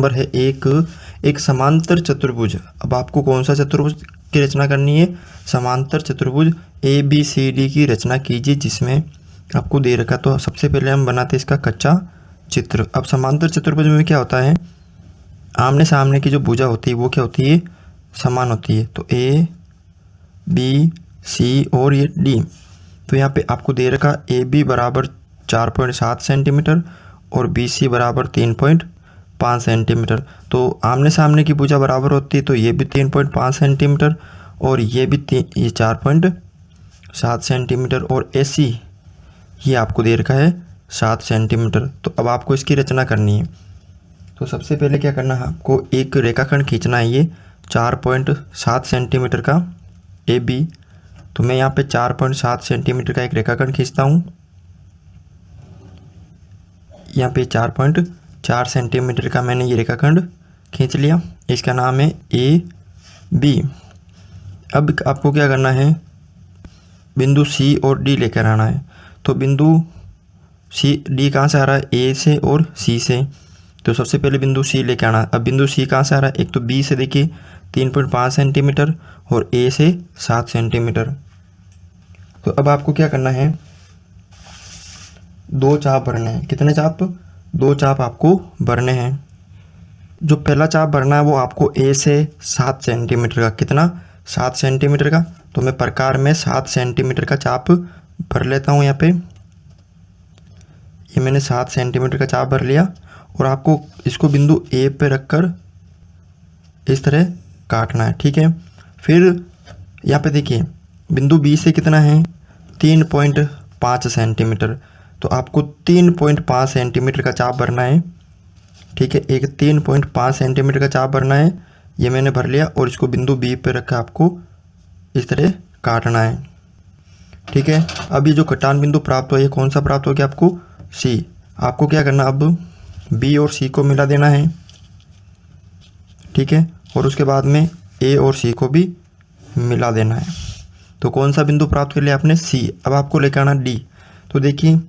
Number है एक समांतर चतुर्भुज। अब आपको कौन सा चतुर्भुज की रचना करनी है? समांतर चतुर्भुज ABCD की रचना कीजिए जिसमें आपको दे रखा। तो सबसे पहले हम बनाते हैं इसका कच्चा चित्र। अब समांतर चतुर्भुज में क्या होता है, आमने सामने की जो भुजा होती है वो क्या होती है, समान होती है। तो A B C और ये D। तो यहाँ पे आपको दे रखा AB बराबर 4.7 सेंटीमीटर और BC बराबर 3.5 सेंटीमीटर। तो आमने सामने की भुजा बराबर होती है, तो ये भी 3.5 सेंटीमीटर और ये भी ये 4.7 सेंटीमीटर और AC ये आपको दे रखा है 7 सेंटीमीटर। तो अब आपको इसकी रचना करनी है। तो सबसे पहले क्या करना है, आपको एक रेखाखंड खींचना है ये 4.7 सेंटीमीटर का AB। तो मैं यहाँ पे 4.7 सेंटीमीटर का एक रेखाखंड खींचता हूँ। यहाँ पे 4.4 सेंटीमीटर का मैंने ये रेखाखंड खींच लिया। इसका नाम है AB। अब आपको क्या करना है, बिंदु C और D लेकर आना है। तो बिंदु D कहाँ से आ रहा है, A से और C से। तो सबसे पहले बिंदु C लेकर आना। अब बिंदु C कहाँ से आ रहा है, एक तो B से देखिए 3.5 सेंटीमीटर और A से 7 सेंटीमीटर। तो अब आपको क्या करना है, 2 चाप भरने हैं। कितने चाप, 2 चाप आपको भरने हैं। जो पहला चाप भरना है वो आपको A से 7 सेंटीमीटर का, कितना, 7 सेंटीमीटर का। तो मैं प्रकार में 7 सेंटीमीटर का चाप भर लेता हूँ। यहाँ पे ये मैंने 7 सेंटीमीटर का चाप भर लिया और आपको इसको बिंदु A पे रखकर इस तरह काटना है, ठीक है। फिर यहाँ पे देखिए बिंदु B से कितना है, 3.5 सेंटीमीटर। तो आपको 3.5 सेंटीमीटर का चाप भरना है, ठीक है। एक 3.5 सेंटीमीटर का चाप भरना है, ये मैंने भर लिया और इसको बिंदु B पे रखकर आपको इस तरह काटना है, ठीक है। अब ये जो कटान बिंदु प्राप्त हुआ, ये कौन सा प्राप्त हो गया आपको, C। आपको क्या करना, अब B और C को मिला देना है, ठीक है। और उसके बाद में A और C को भी मिला देना है। तो कौन सा बिंदु प्राप्त कर लिया आपने, C। अब आपको लेकर आना D। तो देखिए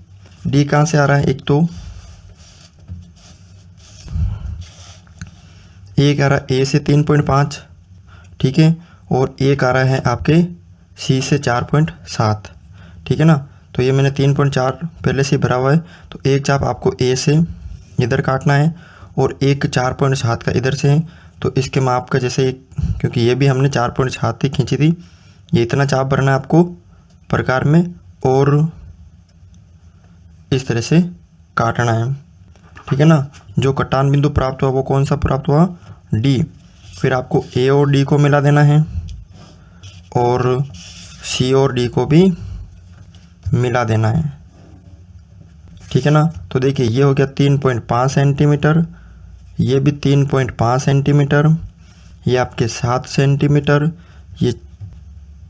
D कहाँ से आ रहा है, एक तो एक आ रहा है A से 3.5, ठीक है, और एक आ रहा है आपके C से 4.7, ठीक है ना। तो ये मैंने 3.4 पहले से भरा हुआ है। तो एक चाप आपको A से इधर काटना है और एक 4.7 का इधर से है। तो इसके माप का जैसे, क्योंकि ये भी हमने 4.7 ही खींची थी, ये इतना चाप भरना है आपको प्रकार में और इस तरह से काटना है, ठीक है ना। जो कटान बिंदु प्राप्त हुआ वो कौन सा प्राप्त हुआ, D। फिर आपको A और D को मिला देना है और C और D को भी मिला देना है, ठीक है ना। तो देखिए ये हो गया 3.5 सेंटीमीटर, ये भी 3.5 सेंटीमीटर, ये आपके 7 सेंटीमीटर, ये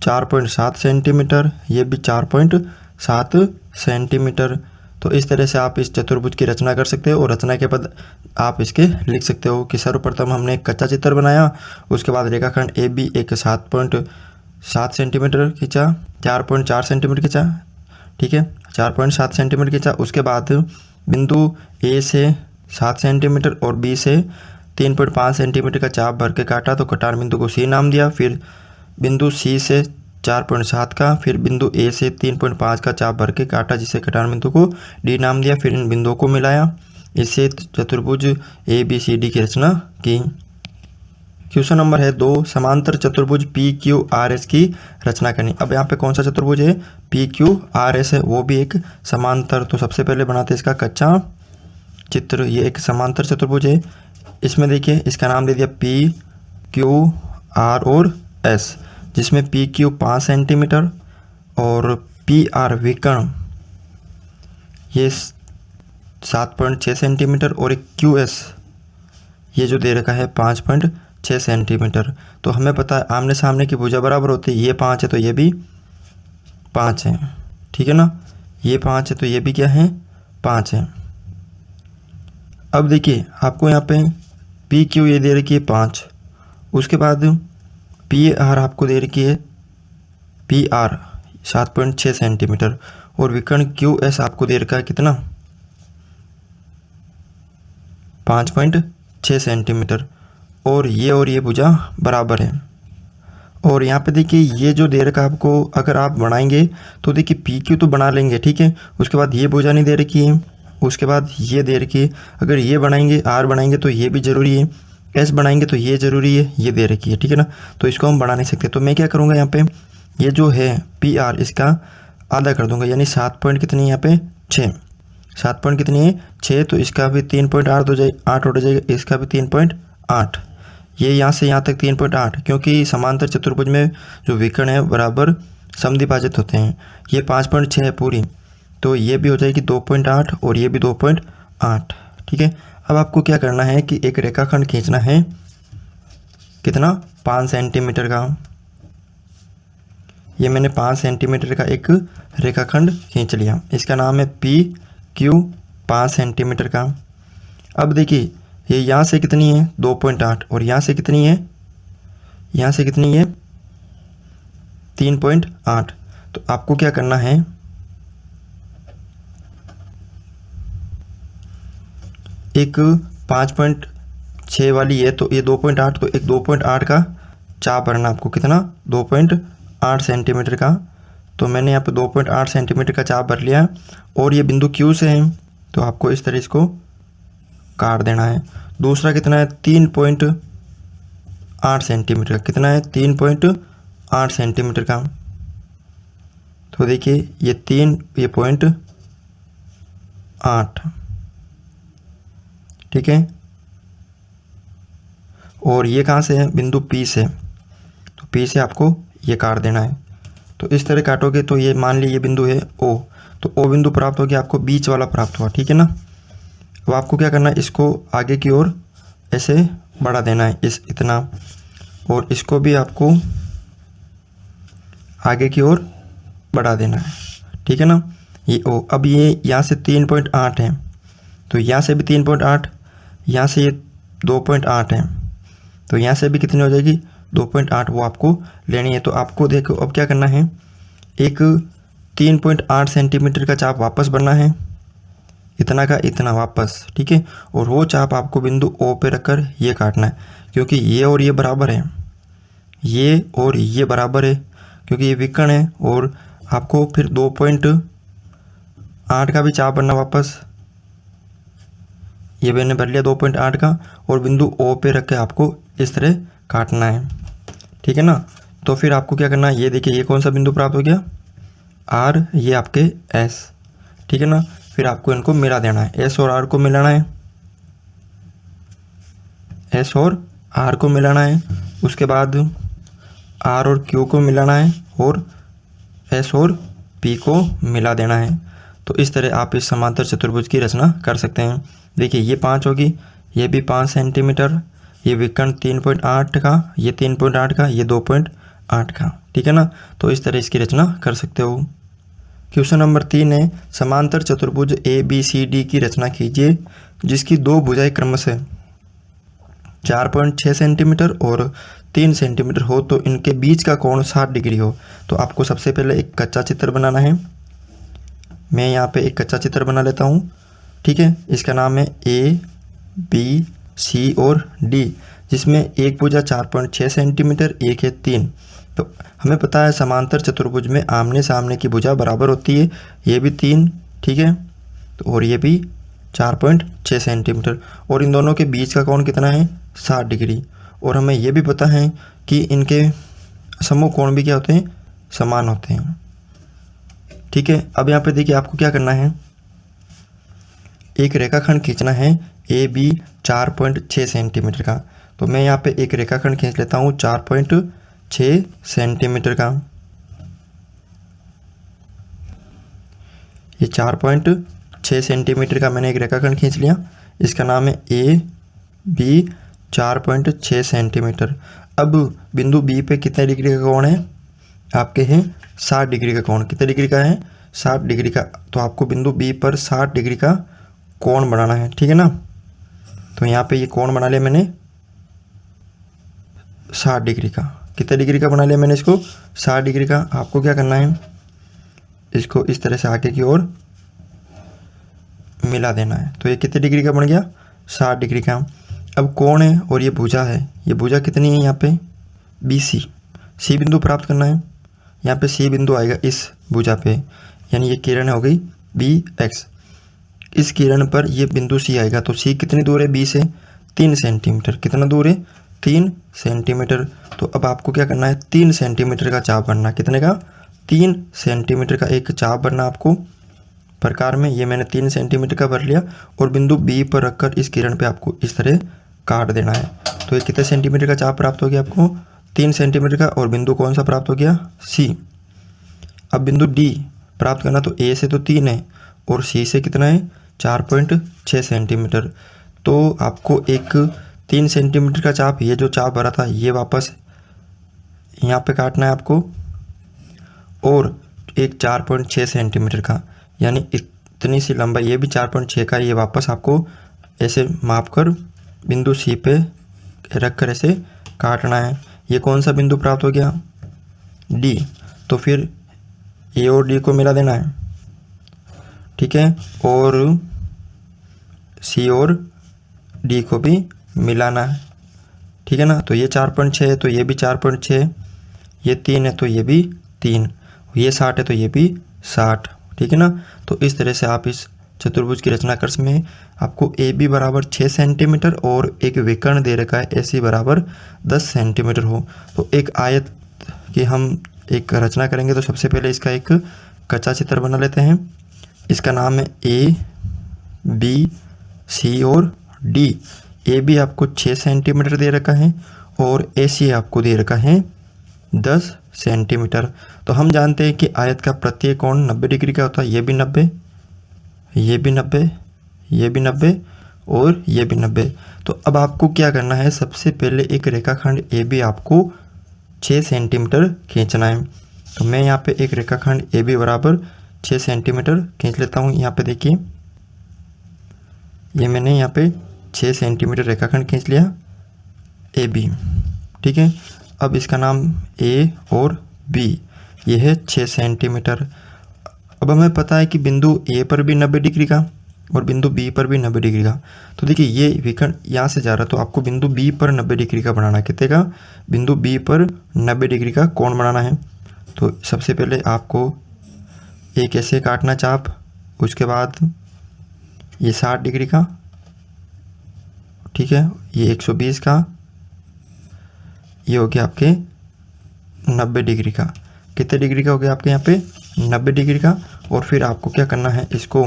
4.7 सेंटीमीटर, ये भी 4.7 सेंटीमीटर। तो इस तरह से आप इस चतुर्भुज की रचना कर सकते हो और रचना के बाद आप इसके लिख सकते हो कि सर्वप्रथम हमने एक कच्चा चित्र बनाया, उसके बाद रेखाखंड AB एक 7.7 सेंटीमीटर खींचा, 4.4 सेंटीमीटर खींचा, ठीक है, 4.7 सेंटीमीटर खींचा। उसके बाद बिंदु A से 7 सेंटीमीटर और B से 3.5 सेंटीमीटर का चाप भर के काटा। तो कटान बिंदु को C नाम दिया। फिर बिंदु C से 4.7 का, फिर बिंदु A से 3.5 का चाप भर के काटा, जिसे कटान बिंदु को D नाम दिया। फिर इन बिंदुओं को मिलाया, इससे चतुर्भुज ABCD की रचना की। क्वेश्चन नंबर है 2, समांतर चतुर्भुज PQRS की रचना करनी। अब यहाँ पे कौन सा चतुर्भुज है, PQRS है, वो भी एक समांतर। तो सबसे पहले बनाते हैं इसका कच्चा चित्र। ये एक समांतर चतुर्भुज है। इसमें देखिए इसका नाम दे दिया PQR और S, जिसमें PQ 5 सेंटीमीटर और PR विकर्ण ये 7.6 सेंटीमीटर और एक QS ये जो दे रखा है 5.6 सेंटीमीटर। तो हमें पता है आमने सामने की भुजा बराबर होती है, ये 5 है तो ये भी 5 है, ठीक है ना। ये 5 है तो ये भी क्या है, 5 है। अब देखिए आपको यहाँ पे PQ ये दे रखी है 5, उसके बाद PR आपको दे रखी है PR 7.6 सेंटीमीटर और विकर्ण QS आपको दे रखा है कितना, 5.3 6 सेंटीमीटर और ये भुजा बराबर है। और यहाँ पे देखिए ये जो दे रखा है आपको, अगर आप बनाएंगे तो देखिए पी क्यू तो बना लेंगे, ठीक है। उसके बाद ये भुजा नहीं दे रखी है, उसके बाद ये दे रखी है। अगर ये बनाएंगे आर बनाएंगे तो ये भी ज़रूरी है, एस बनाएंगे तो ये ज़रूरी है, ये दे रखी है, ठीक है ना। तो इसको हम बना नहीं सकते। तो मैं क्या करूँगा यहाँ पे, ये जो है पी आर इसका आधा कर दूंगा, यानी 7 पॉइंट कितनी है यहाँ पे 6, 7 पॉइंट कितनी है 6। तो इसका भी 3.8 हो जाएगा, 8 हो जाएगा, इसका भी 3.8। ये यहाँ से यहाँ तक 3.8, क्योंकि समांतर चतुर्भुज में जो विकर्ण है बराबर समद्विभाजित होते हैं। ये 5.6 है पूरी, तो ये भी हो जाएगी 2.8 और ये भी 2.8, ठीक है। अब आपको क्या करना है कि एक रेखाखंड खींचना है, कितना 5 सेंटीमीटर का। ये मैंने 5 सेंटीमीटर का एक रेखाखंड खींच लिया, इसका नाम है पी क्यू 5 सेंटीमीटर का। अब देखिए ये यहाँ से कितनी है 2.8 और यहाँ से कितनी है, यहाँ से कितनी है 3.8। तो आपको क्या करना है, एक 5.6 वाली है तो ये 2.8, तो एक 2.8 का चाप भरना आपको, कितना 2.8 सेंटीमीटर का। तो मैंने यहाँ पे 2.8 सेंटीमीटर का चाप भर लिया और ये बिंदु क्यू से है, तो आपको इस तरह इसको काट देना है। दूसरा कितना है 3.8 सेंटीमीटर का, कितना है 3.8 सेंटीमीटर का। तो देखिए ये 3.8, ठीक है। और ये कहाँ से है, बिंदु पी से, तो पी से आपको ये काट देना है। तो इस तरह काटोगे तो ये मान लीजिए ये बिंदु है ओ, तो ओ बिंदु प्राप्त हो गया, आपको बीच वाला प्राप्त हुआ, ठीक है ना। अब आपको क्या करना है, इसको आगे की ओर ऐसे बढ़ा देना है, इस इतना, और इसको भी आपको आगे की ओर बढ़ा देना है, ठीक है ना। ये ओ, अब ये यहाँ से 3.8 है, तो यहाँ से भी 3.8, यहाँ से ये 2.8 है, तो यहाँ से भी कितनी हो जाएगी 2.8, वो आपको लेनी है। तो आपको देखो अब क्या करना है, एक 3.8 सेंटीमीटर का चाप वापस भरना है, इतना का इतना वापस, ठीक है। और वो चाप आपको बिंदु ओ पे रखकर ये काटना है, क्योंकि ये और ये बराबर है, ये और ये बराबर है, क्योंकि ये विकर्ण है। और आपको फिर 2.8 का भी चाप भरना वापस, ये मैंने भर लिया 2.8 का, और बिंदु ओ पे रख के आपको इस तरह काटना है, ठीक है ना। तो फिर आपको क्या करना है, ये देखिए ये कौन सा बिंदु प्राप्त हो गया आर, ये आपके एस, ठीक है ना। फिर आपको इनको मिला देना है, एस और आर को मिलाना है, एस और आर को मिलाना है, उसके बाद आर और क्यू को मिलाना है, और एस और पी को मिला देना है। तो इस तरह आप इस समांतर चतुर्भुज की रचना कर सकते हैं। देखिए ये 5 होगी, ये भी 5 सेंटीमीटर, ये विकर्ण 3.8 का, ये 3.8 का, ये 2.8 का, ठीक है ना। तो इस तरह इसकी रचना कर सकते हो। क्वेश्चन नंबर 3 है, समांतर चतुर्भुज ए बी सी डी की रचना कीजिए जिसकी दो भुजाएं क्रमशः 4.6 सेंटीमीटर और 3 सेंटीमीटर हो, तो इनके बीच का कोण 60 डिग्री हो। तो आपको सबसे पहले एक कच्चा चित्र बनाना है। मैं यहाँ पे एक कच्चा चित्र बना लेता हूँ, ठीक है। इसका नाम है ए बी सी और डी, जिसमें एक भुजा 4.6 सेंटीमीटर, एक है 3। तो हमें पता है समांतर चतुर्भुज में आमने सामने की भुजा बराबर होती है, ये भी 3, ठीक है, तो और ये भी 4.6 सेंटीमीटर, और इन दोनों के बीच का कोण कितना है 60 डिग्री। और हमें ये भी पता है कि इनके समूह कोण भी क्या होते हैं, समान होते हैं, ठीक है। अब यहाँ पे देखिए आपको क्या करना है, एक रेखाखंड खींचना है ए बी 4.6 सेंटीमीटर का। तो मैं यहाँ पे एक रेखाखंड खींच लेता हूँ 4.6 सेंटीमीटर का। ये 4.6 सेंटीमीटर का मैंने एक रेखाखंड खींच लिया, इसका नाम है ए बी 4.6 सेंटीमीटर। अब बिंदु बी पे कितने डिग्री का कोण है, आपके हैं 60 डिग्री का कोण। कितने डिग्री का है 60 डिग्री का। तो आपको बिंदु बी पर 60 डिग्री का कोण बनाना है, ठीक है ना। तो यहाँ पे ये कोण बना लिया मैंने 60 डिग्री का। कितने डिग्री का बना लिया मैंने इसको 60 डिग्री का। आपको क्या करना है, इसको इस तरह से आगे की ओर मिला देना है। तो ये कितने डिग्री का बन गया 60 डिग्री का। अब कोण है और ये भुजा है, ये भुजा कितनी है यहाँ पे BC, सी बिंदु प्राप्त करना है। यहाँ पे सी बिंदु आएगा इस भुजा पे, यानी ये किरण हो गई BX। इस किरण पर ये बिंदु C आएगा, तो C कितनी दूर है B से 3 सेंटीमीटर। कितना दूर है 3 सेंटीमीटर। तो अब आपको क्या करना है 3 सेंटीमीटर का चाप बनना। कितने का 3 सेंटीमीटर का एक चाप बनना आपको प्रकार में। ये मैंने 3 सेंटीमीटर का भर लिया और बिंदु B पर रखकर इस किरण पे आपको इस तरह काट देना है। तो ये कितने सेंटीमीटर का चाप प्राप्त हो गया आपको 3 सेंटीमीटर का, और बिंदु कौन सा प्राप्त हो गया C। अब बिंदु D प्राप्त करना, तो A से तो 3 है और C से कितना है 4.6 सेंटीमीटर। तो आपको एक 3 सेंटीमीटर का चाप, ये जो चाप भरा था ये वापस यहाँ पे काटना है आपको, और एक 4.6 सेंटीमीटर का, यानी इतनी सी लंबाई, ये भी 4.6 का, ये वापस आपको ऐसे माप कर बिंदु C पे रख कर ऐसे काटना है। ये कौन सा बिंदु प्राप्त हो गया D। तो फिर A और D को मिला देना है, ठीक है, और C और D को भी मिलाना है, ठीक है ना। तो ये 4.6 है तो ये भी 4.6 है, ये 3 है तो ये भी 3, ये 60 है तो ये भी 60, ठीक है ना। तो इस तरह से आप इस चतुर्भुज की रचना कर में आपको AB बराबर 6 सेंटीमीटर और एक विकर्ण दे रखा है AC बराबर 10 सेंटीमीटर हो। तो एक आयत की हम एक रचना करेंगे। तो सबसे पहले इसका एक कच्चा चित्र बना लेते हैं। इसका नाम है A, B, C और D। AB आपको 6 सेंटीमीटर दे रखा है और AC आपको दे रखा है 10 सेंटीमीटर। तो हम जानते हैं कि आयत का प्रत्येक कोण 90 डिग्री का होता है। ये भी 90, ये भी 90, ये भी 90 और ये भी 90। तो अब आपको क्या करना है, सबसे पहले एक रेखाखंड AB आपको 6 सेंटीमीटर खींचना है। तो मैं यहाँ पे एक रेखाखंड AB बराबर 6 सेंटीमीटर खींच लेता हूँ। यहाँ पे देखिए, ये मैंने यहाँ पे 6 सेंटीमीटर रेखाखंड खींच लिया AB, ठीक है। अब इसका नाम A और B, ये है 6 सेंटीमीटर। अब हमें पता है कि बिंदु A पर भी 90 डिग्री का और बिंदु B पर भी 90 डिग्री का। तो देखिए ये विकर्ण यहाँ से जा रहा है, तो आपको बिंदु B पर 90 डिग्री का बनाना है। कितने का बिंदु B पर 90 डिग्री का कोण बनाना है। तो सबसे पहले आपको एक ऐसे काटना चाप, उसके बाद ये 60 डिग्री का, ठीक है, ये 120 का, ये हो गया आपके 90 डिग्री का। कितने डिग्री का हो गया आपके यहाँ पे 90 डिग्री का। और फिर आपको क्या करना है, इसको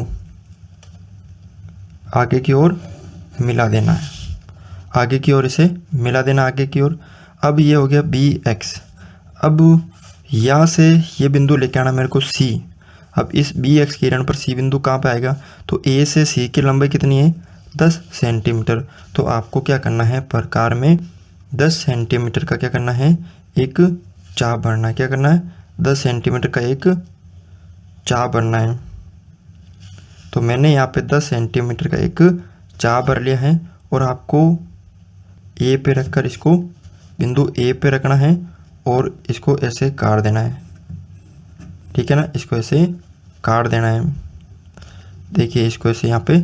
आगे की ओर मिला देना है, आगे की ओर इसे मिला देना, आगे की ओर। अब ये हो गया BX। अब यहाँ से ये बिंदु लेके आना मेरे को C। अब इस BX किरण पर C बिंदु कहाँ पे आएगा, तो A से C की लंबाई कितनी है 10 सेंटीमीटर। तो आपको क्या करना है, प्रकार में 10 सेंटीमीटर का क्या करना है, एक चाप भरना है। क्या करना है, 10 सेंटीमीटर का एक चाप भरना है। तो मैंने यहाँ पे 10 सेंटीमीटर का एक चाप भर लिया है और आपको A पे रखकर इसको बिंदु A पे रखना है और इसको ऐसे काट देना है, ठीक है ना। इसको ऐसे काट देना है। देखिए इसको ऐसे यहाँ पे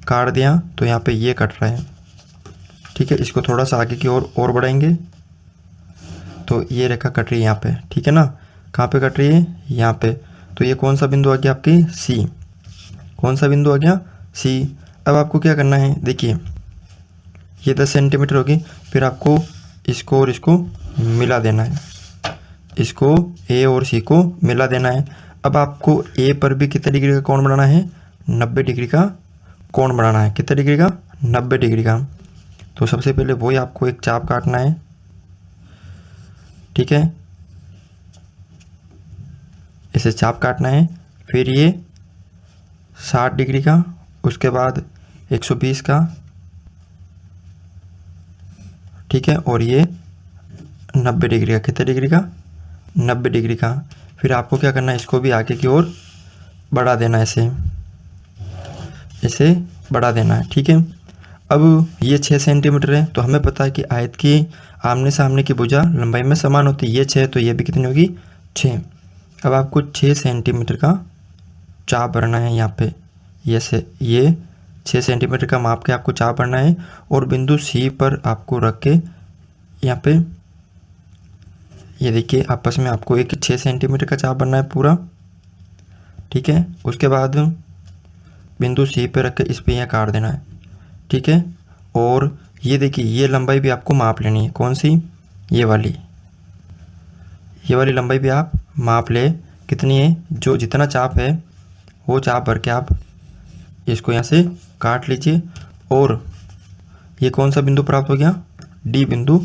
काट दिया तो यहाँ पे ये कट रहा है, ठीक है। इसको थोड़ा सा आगे की ओर और बढ़ाएंगे तो ये रेखा कट रही है यहाँ पे, ठीक है ना। कहाँ पे कट रही है, यहाँ पे। तो ये कौन सा बिंदु आ गया आपकी C, कौन सा बिंदु आ गया C। अब आपको क्या करना है, देखिए ये 10 सेंटीमीटर होगी, फिर आपको इसको और इसको मिला देना है, इसको A और C को मिला देना है। अब आपको A पर भी कितने डिग्री का कोण बनाना है, 90 डिग्री का कोण बनाना है। कितने डिग्री का, 90 डिग्री का। तो सबसे पहले वही आपको एक चाप काटना है, ठीक है, इसे चाप काटना है। फिर ये 60 डिग्री का, उसके बाद 120 का, ठीक है, और ये 90 डिग्री का। कितने डिग्री का, 90 डिग्री का। फिर आपको क्या करना है, इसको भी आगे की ओर बढ़ा देना है, इसे बढ़ा देना है, ठीक है। अब ये 6 सेंटीमीटर है, तो हमें पता है कि आयत की आमने सामने की भुजा लंबाई में समान होती है। ये 6 तो ये भी कितनी होगी 6। अब आपको 6 सेंटीमीटर का चाप भरना है यहाँ पे, ये 6 सेंटीमीटर का माप के आपको चाप बनना है और बिंदु सी पर आपको रख के यहाँ पे ये देखिए आपस में आपको एक 6 सेंटीमीटर का चाप बनना है पूरा, ठीक है। उसके बाद बिंदु सी पे रख के इस पे यहाँ काट देना है, ठीक है। और ये देखिए ये लंबाई भी आपको माप लेनी है, कौन सी, ये वाली लंबाई भी आप माप ले, कितनी है, जो जितना चाप है वो चाप भर के आप इसको यहाँ से काट लीजिए। और ये कौन सा बिंदु प्राप्त हो गया, डी बिंदु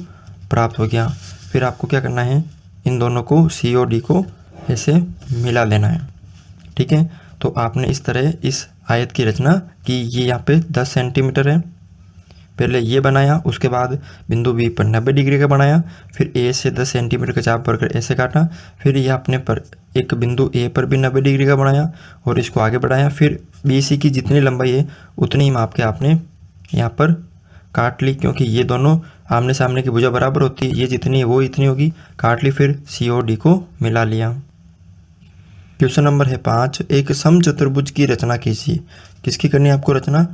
प्राप्त हो गया। फिर आपको क्या करना है, इन दोनों को सी और डी को ऐसे मिला देना है, ठीक है। तो आपने इस तरह इस आयत की रचना की। ये यहाँ पे 10 सेंटीमीटर है, पहले ये बनाया, उसके बाद बिंदु बी पर 90 डिग्री का बनाया, फिर ए से 10 सेंटीमीटर का चाप भरकर ऐसे काटा, फिर ये आपने पर एक बिंदु ए पर भी 90 डिग्री का बनाया और इसको आगे बढ़ाया। फिर बी सी की जितनी लंबाई है उतनी ही माप के आपने यहाँ पर काट ली, क्योंकि ये दोनों आमने सामने की भुजा बराबर होती है, ये जितनी है वो इतनी होगी, काट ली। फिर सी और डी को मिला लिया। क्वेश्चन नंबर है 5, एक समचतुर्भुज की रचना कीजिए। किसकी करनी है आपको रचना,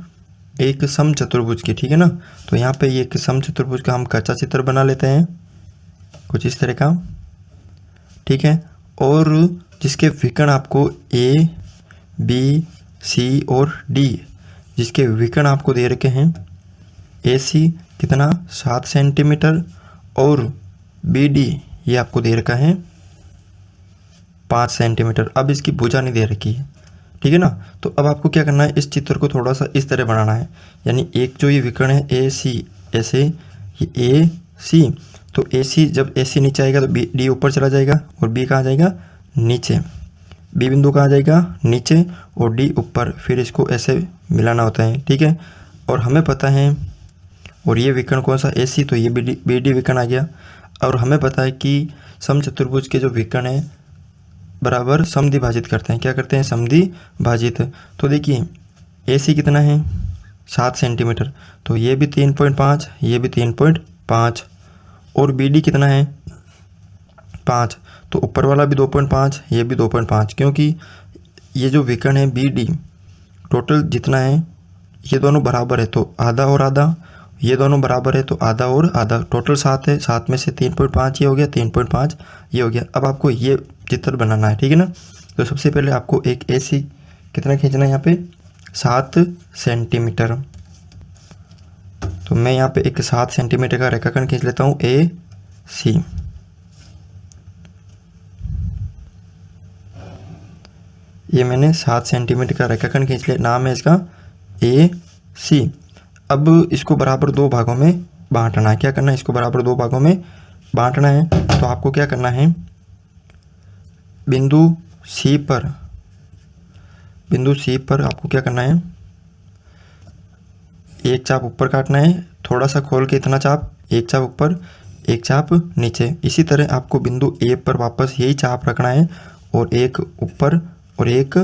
एक समचतुर्भुज की, ठीक है ना। तो यहाँ पे ये एक समचतुर्भुज का हम कच्चा चित्र बना लेते हैं कुछ इस तरह का, ठीक है। और जिसके विकर्ण आपको ए बी सी और डी, जिसके विकर्ण आपको दे रखे हैं, ए सी कितना 7 सेंटीमीटर और बी डी ये आपको दे रखा है 5 सेंटीमीटर। अब इसकी भुजा नहीं दे रखी है, ठीक है ना। तो अब आपको क्या करना है, इस चित्र को थोड़ा सा इस तरह बनाना है, यानी एक जो ये विकर्ण है ए सी, ऐसे ये ए सी, तो ए सी जब ए सी नीचे आएगा तो बी डी ऊपर चला जाएगा और बी कहाँ जाएगा, नीचे। बी बिंदु कहाँ जाएगा, नीचे, और डी ऊपर। फिर इसको ऐसे मिलाना होता है, ठीक है। और हमें पता है, और ये विकर्ण कौन सा, ए सी, तो ये बी डी विकर्ण आ गया। और हमें पता है कि समचतुर्भुज के जो विकर्ण है बराबर समद्विभाजित करते हैं। क्या करते हैं, समद्विभाजित। तो देखिए ए सी कितना है 7 सेंटीमीटर, तो ये भी 3.5, ये भी 3.5, और बी डी कितना है 5, तो ऊपर वाला भी 2.5, ये भी 2.5, क्योंकि ये जो विकर्ण है बी डी टोटल जितना है ये दोनों बराबर है, तो आधा और आधा, ये दोनों बराबर है तो आधा और आधा, टोटल 7 है, 7 में से 3.5 ये हो गया, 3.5 ये हो गया। अब आपको ये चित्र बनाना है, ठीक है ना। तो सबसे पहले आपको एक ए सी कितना खींचना है, यहाँ पे 7 सेंटीमीटर। तो मैं यहाँ पे एक 7 सेंटीमीटर का रेखाखंड खींच लेता हूँ, ए सी। ये मैंने 7 सेंटीमीटर का रेखाखंड खींच लिया, नाम है इसका ए सी। अब इसको बराबर 2 भागों में बांटना है। क्या करना है, इसको बराबर 2 भागों में बांटना है। तो आपको क्या करना है, बिंदु सी पर आपको क्या करना है, एक चाप ऊपर काटना है, थोड़ा सा खोल के इतना चाप, एक चाप ऊपर एक चाप नीचे। इसी तरह आपको बिंदु ए पर वापस यही चाप रखना है और एक ऊपर और एक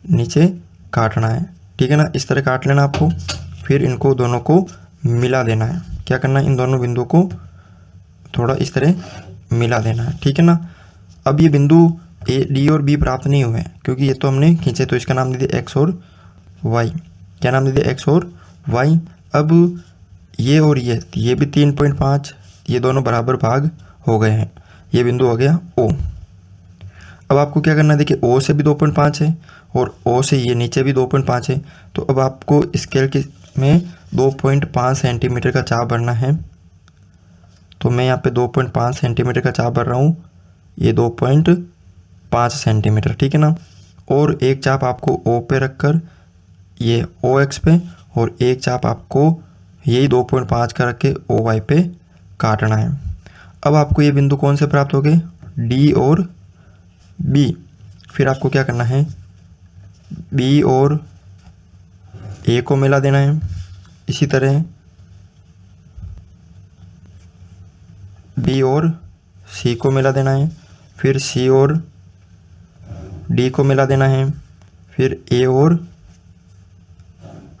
नीचे काटना है, ठीक है ना। इस तरह काट लेना आपको। फिर इनको दोनों को मिला देना है। क्या करना है, इन दोनों बिंदुओं को थोड़ा इस तरह मिला देना है, ठीक है ना। अब ये बिंदु ए डी और बी प्राप्त नहीं हुए क्योंकि ये तो हमने खींचे, तो इसका नाम दे दिया एक्स और वाई। क्या नाम दे दिया, एक्स और वाई। अब ये और ये भी 3.5, ये दोनों बराबर भाग हो गए हैं। ये बिंदु हो गया ओ। अब आपको क्या करना है, देखिए ओ से भी 2.5 है और ओ से ये नीचे भी 2.5 है। तो अब आपको स्केल के में 2.5 सेंटीमीटर का चाप भरना है। तो मैं यहाँ पे 2.5 सेंटीमीटर का चाप भर रहा हूँ, ये 2.5 सेंटीमीटर, ठीक है ना। और एक चाप आपको ओ पे रखकर ये ओ एक्स पे, और एक चाप आपको यही 2.5 का रख के ओ वाई पे काटना है। अब आपको ये बिंदु कौन से प्राप्त हो गए, डी और बी। फिर आपको क्या करना है, बी और ए को मिला देना है। इसी तरह बी और सी को मिला देना है। फिर सी और डी को मिला देना है। फिर ए और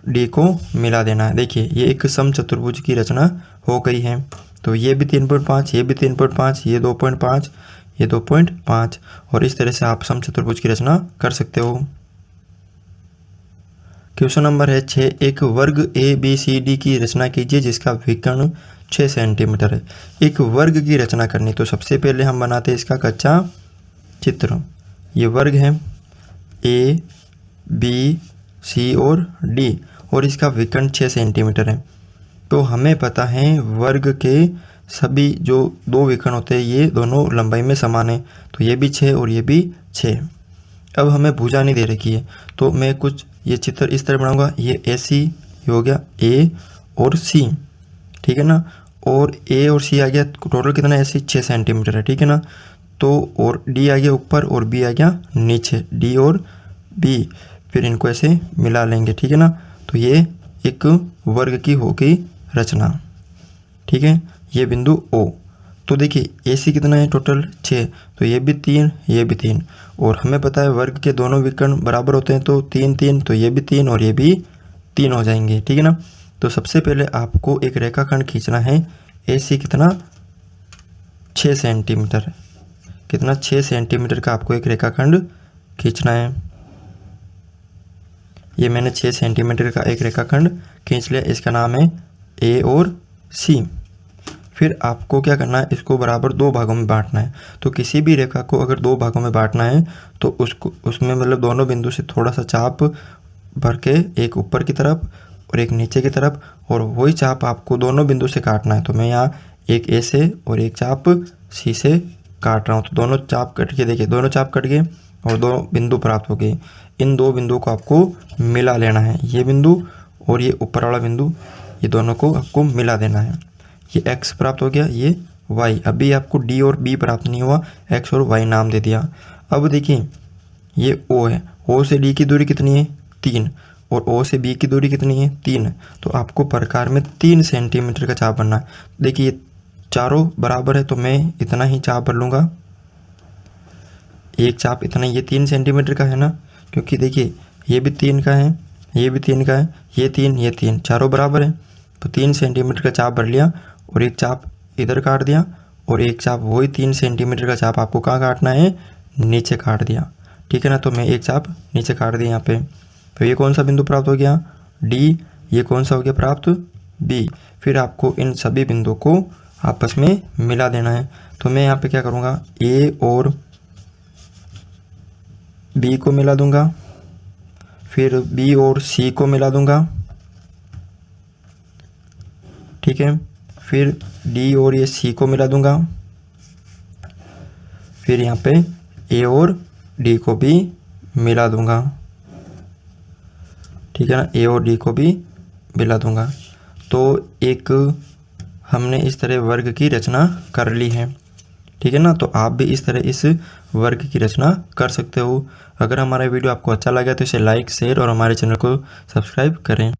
डी को मिला देना है। देखिए ये एक समचतुर्भुज की रचना हो गई है। तो ये भी 3.5, ये भी 3.5, ये 2.5, ये 2.5, और इस तरह से आप समचतुर्भुज की रचना कर सकते हो। क्वेश्चन नंबर है 6, एक वर्ग ABCD की रचना कीजिए जिसका विकर्ण 6 सेंटीमीटर है। एक वर्ग की रचना करनी, तो सबसे पहले हम बनाते हैं इसका कच्चा चित्र। ये वर्ग है A, B, C और D और इसका विकर्ण 6 सेंटीमीटर है। तो हमें पता है वर्ग के सभी जो दो विकर्ण होते हैं ये दोनों लंबाई में समान है, तो ये भी 6 और ये भी 6। अब हमें भुजा नहीं दे रखी है, तो मैं कुछ ये चित्र इस तरह बनाऊंगा। ये AC हो गया A और C, ठीक है ना, और A और C आ गया, टोटल कितना है ऐसे 6 सेंटीमीटर है, ठीक है ना। तो और D आ गया ऊपर और B आ गया नीचे, D और B, फिर इनको ऐसे मिला लेंगे, ठीक है ना। तो ये एक वर्ग की होगी रचना, ठीक है। ये बिंदु O, तो देखिए AC कितना है टोटल 6, तो ये भी 3, ये भी 3, और हमें पता है वर्ग के दोनों विकर्ण बराबर होते हैं, तो 3 3, तो ये भी 3 और ये भी 3 हो जाएंगे, ठीक है ना। तो सबसे पहले आपको एक रेखाखंड खींचना है। AC कितना 6 सेंटीमीटर है, कितना 6 सेंटीमीटर का आपको एक रेखाखंड खींचना है। ये मैंने 6 सेंटीमीटर का एक रेखाखंड खींच लिया, इसका नाम है A और C। फिर आपको क्या करना है, इसको बराबर 2 भागों में बांटना है। तो किसी भी रेखा को अगर 2 भागों में बांटना है तो उसमें मतलब दोनों बिंदु से थोड़ा सा चाप भर के, एक ऊपर की तरफ और एक नीचे की तरफ, और वही चाप आपको दोनों बिंदु से काटना है। तो मैं यहाँ एक A से और एक चाप C से काट रहा हूँ। तो दोनों चाप कट के, देखिए दोनों चाप कट गए और 2 बिंदु प्राप्त हो गए। इन 2 बिंदुओं को आपको मिला लेना है, ये बिंदु और ये ऊपर वाला बिंदु, ये दोनों को आपको मिला देना है। ये x प्राप्त हो गया, ये y। अभी आपको D और B प्राप्त नहीं हुआ, x और y नाम दे दिया। अब देखिए ये O है, O से D की दूरी कितनी है 3, और O से B की दूरी कितनी है 3। तो आपको प्रकार में 3 सेंटीमीटर का चाप बनना है। देखिए ये चारों बराबर है, तो मैं इतना ही चाप भर लूँगा, एक चाप इतना, ये 3 सेंटीमीटर का है ना, क्योंकि देखिए ये भी 3 का है, ये भी 3 का है, ये 3, ये 3, चारों बराबर है। तो 3 सेंटीमीटर का चाप भर लिया और एक चाप इधर काट दिया, और एक चाप वही 3 सेंटीमीटर का चाप आपको कहाँ काटना है, नीचे काट दिया, ठीक है ना। तो मैं एक चाप नीचे काट दिया यहाँ पे। तो ये कौन सा बिंदु प्राप्त हो गया D, ये कौन सा हो गया प्राप्त B। फिर आपको इन सभी बिंदुओं को आपस में मिला देना है। तो मैं यहाँ पे क्या करूँगा, A और B को मिला दूंगा, फिर B और C को मिला दूंगा, ठीक है। फिर D और ये C को मिला दूंगा, फिर यहाँ पे A और D को भी मिला दूंगा, ठीक है ना, A और D को भी मिला दूंगा। तो एक हमने इस तरह वर्ग की रचना कर ली है, ठीक है ना। तो आप भी इस तरह इस वर्ग की रचना कर सकते हो। अगर हमारा वीडियो आपको अच्छा लगा तो इसे लाइक, शेयर और हमारे चैनल को सब्सक्राइब करें।